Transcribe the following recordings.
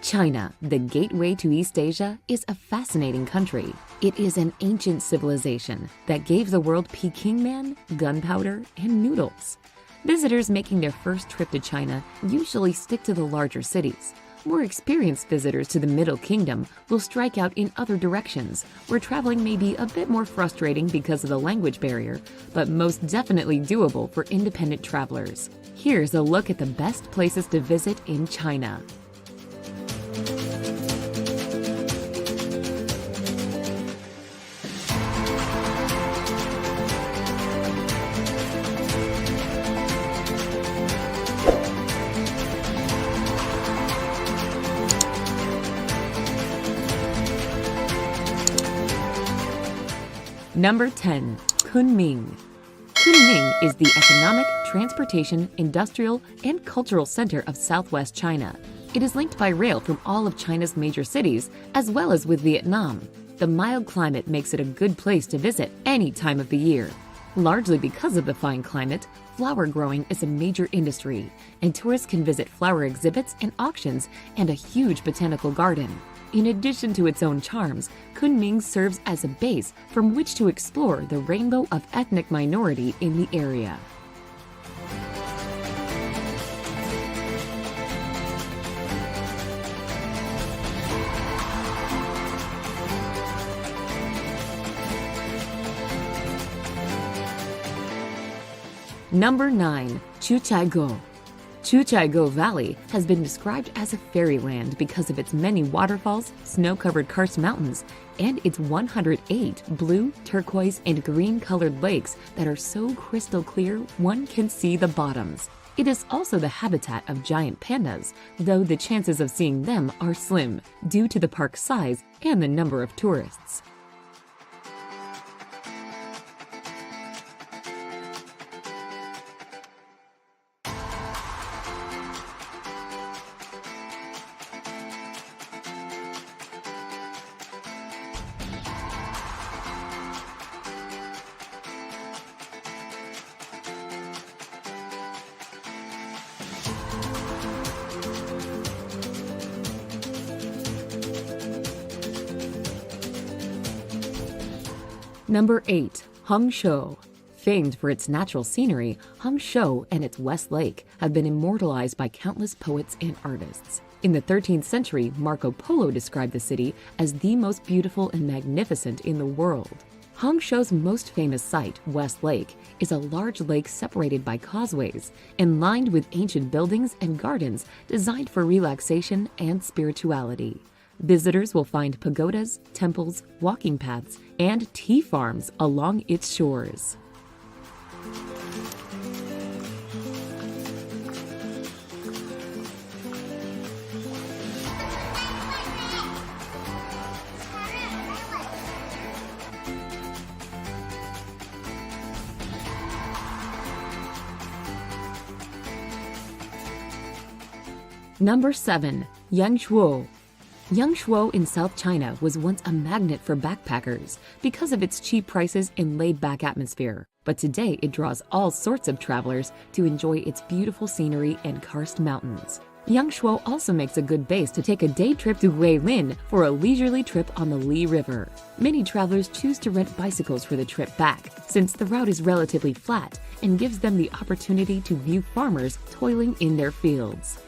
China, the gateway to East Asia, is a fascinating country. It is an ancient civilization that gave the world Peking Man, gunpowder, and noodles. Visitors making their first trip to China usually stick to the larger cities. More experienced visitors to the Middle Kingdom will strike out in other directions, where traveling may be a bit more frustrating because of the language barrier, but most definitely doable for independent travelers. Here's a look at the best places to visit in China. Number 10. Kunming. Kunming is the economic, transportation, industrial, and cultural center of southwest China. It is linked by rail from all of China's major cities, as well as with Vietnam. The mild climate makes it a good place to visit any time of the year. Largely because of the fine climate, flower growing is a major industry, and tourists can visit flower exhibits and auctions and a huge botanical garden. In addition to its own charms, Kunming serves as a base from which to explore the rainbow of ethnic minority in the area. Number 9. Chuchaigo. Chuchaigo Valley has been described as a fairyland because of its many waterfalls, snow-covered karst mountains, and its 108 blue, turquoise, and green-colored lakes that are so crystal clear one can see the bottoms. It is also the habitat of giant pandas, though the chances of seeing them are slim due to the park's size and the number of tourists. Number 8. Hangzhou. Famed for its natural scenery, Hangzhou and its West Lake have been immortalized by countless poets and artists. In the 13th century, Marco Polo described the city as the most beautiful and magnificent in the world. Hangzhou's most famous site, West Lake, is a large lake separated by causeways and lined with ancient buildings and gardens designed for relaxation and spirituality. Visitors will find pagodas, temples, walking paths, and tea farms along its shores. Number 7. Yangshuo. Yangshuo in South China was once a magnet for backpackers because of its cheap prices and laid-back atmosphere. But today it draws all sorts of travelers to enjoy its beautiful scenery and karst mountains. Yangshuo also makes a good base to take a day trip to Guilin for a leisurely trip on the Li River. Many travelers choose to rent bicycles for the trip back, since the route is relatively flat and gives them the opportunity to view farmers toiling in their fields.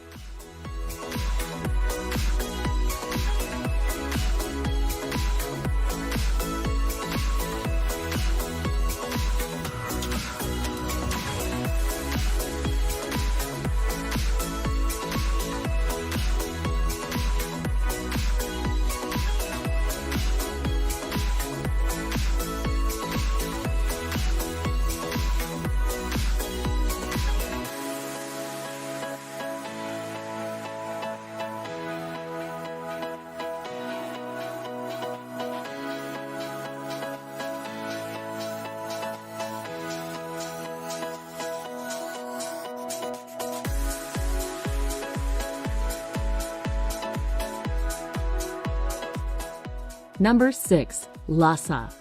Number 6. Lhasa.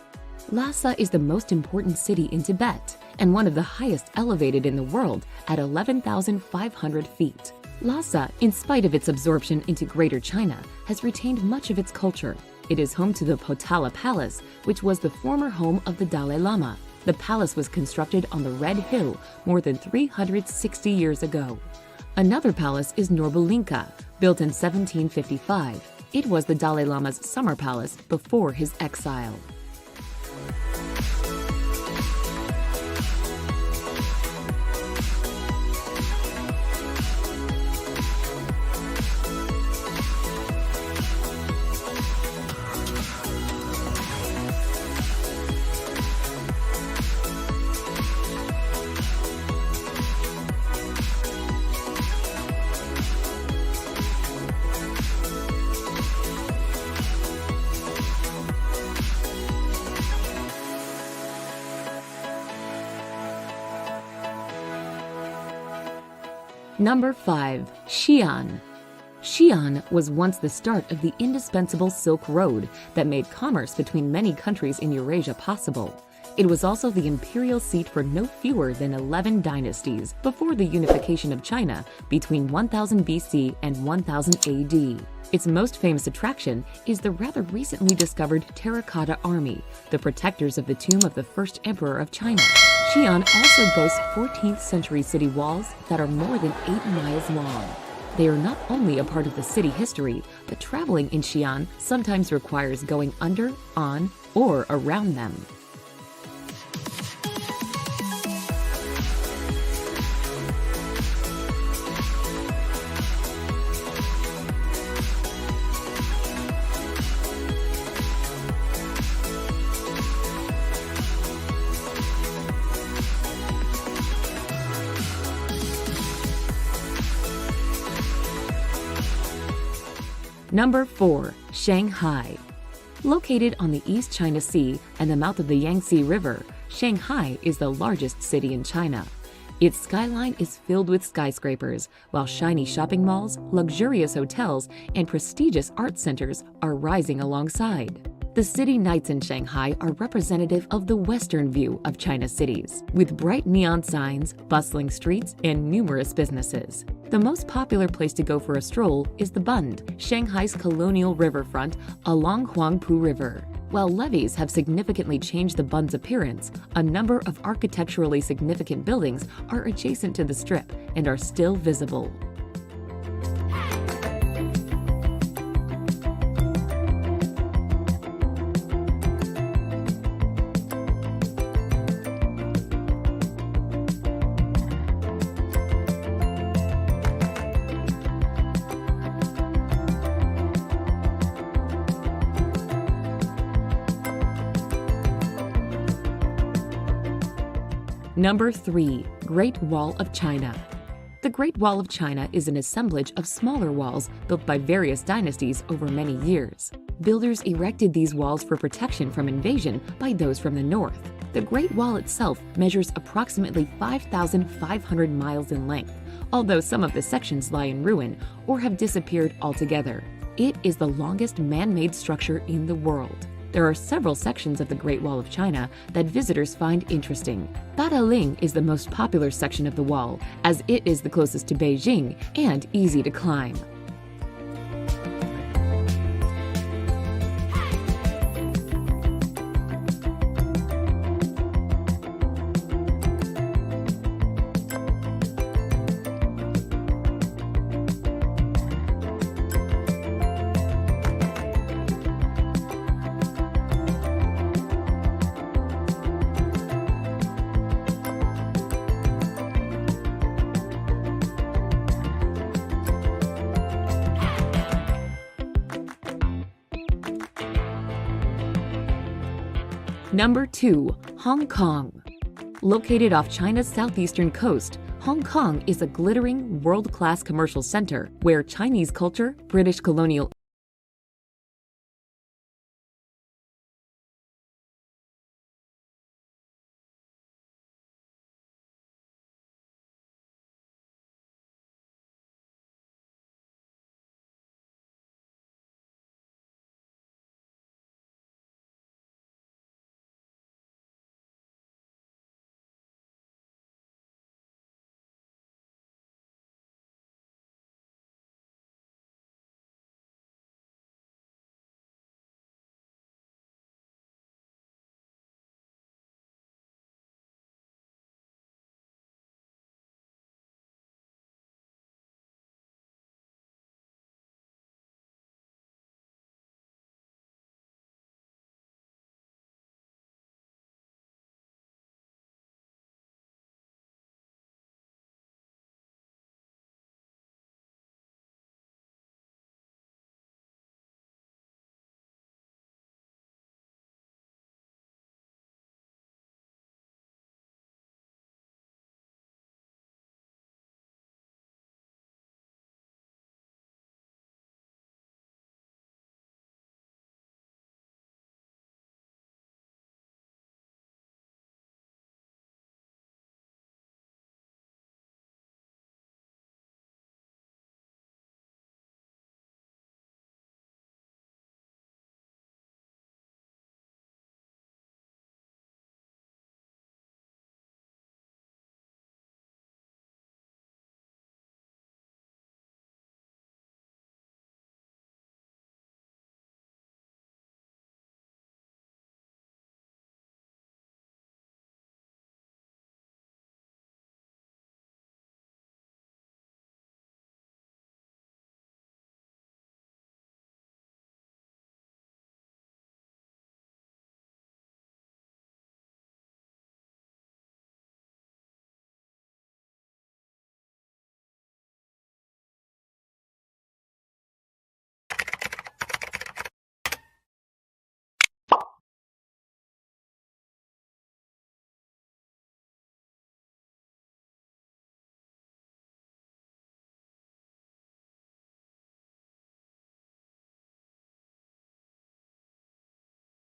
Lhasa is the most important city in Tibet and one of the highest elevated in the world at 11,500 feet. Lhasa, in spite of its absorption into Greater China, has retained much of its culture. It is home to the Potala Palace, which was the former home of the Dalai Lama. The palace was constructed on the Red Hill more than 360 years ago. Another palace is Norbalinka, built in 1755. It was the Dalai Lama's summer palace before his exile. Number 5. Xi'an. Xi'an was once the start of the indispensable Silk Road that made commerce between many countries in Eurasia possible. It was also the imperial seat for no fewer than 11 dynasties before the unification of China between 1000 BC and 1000 AD. Its most famous attraction is the rather recently discovered Terracotta Army, the protectors of the tomb of the first emperor of China. Xi'an also boasts 14th century city walls that are more than 8 miles long. They are not only a part of the city history, but traveling in Xi'an sometimes requires going under, on, or around them. Number 4. Shanghai. Located on the East China Sea and the mouth of the Yangtze River, Shanghai is the largest city in China. Its skyline is filled with skyscrapers, while shiny shopping malls, luxurious hotels, and prestigious art centers are rising alongside. The city nights in Shanghai are representative of the Western view of China's cities, with bright neon signs, bustling streets, and numerous businesses. The most popular place to go for a stroll is the Bund, Shanghai's colonial riverfront along Huangpu River. While levees have significantly changed the Bund's appearance, a number of architecturally significant buildings are adjacent to the strip and are still visible. Number 3. Great Wall of China. The Great Wall of China is an assemblage of smaller walls built by various dynasties over many years. Builders erected these walls for protection from invasion by those from the north. The Great Wall itself measures approximately 5,500 miles in length, although some of the sections lie in ruin or have disappeared altogether. It is the longest man-made structure in the world. There are several sections of the Great Wall of China that visitors find interesting. Dadaling is the most popular section of the wall, as it is the closest to Beijing and easy to climb. Number 2. Hong Kong. Located off China's southeastern coast, Hong Kong is a glittering, world-class commercial center where Chinese culture, British colonial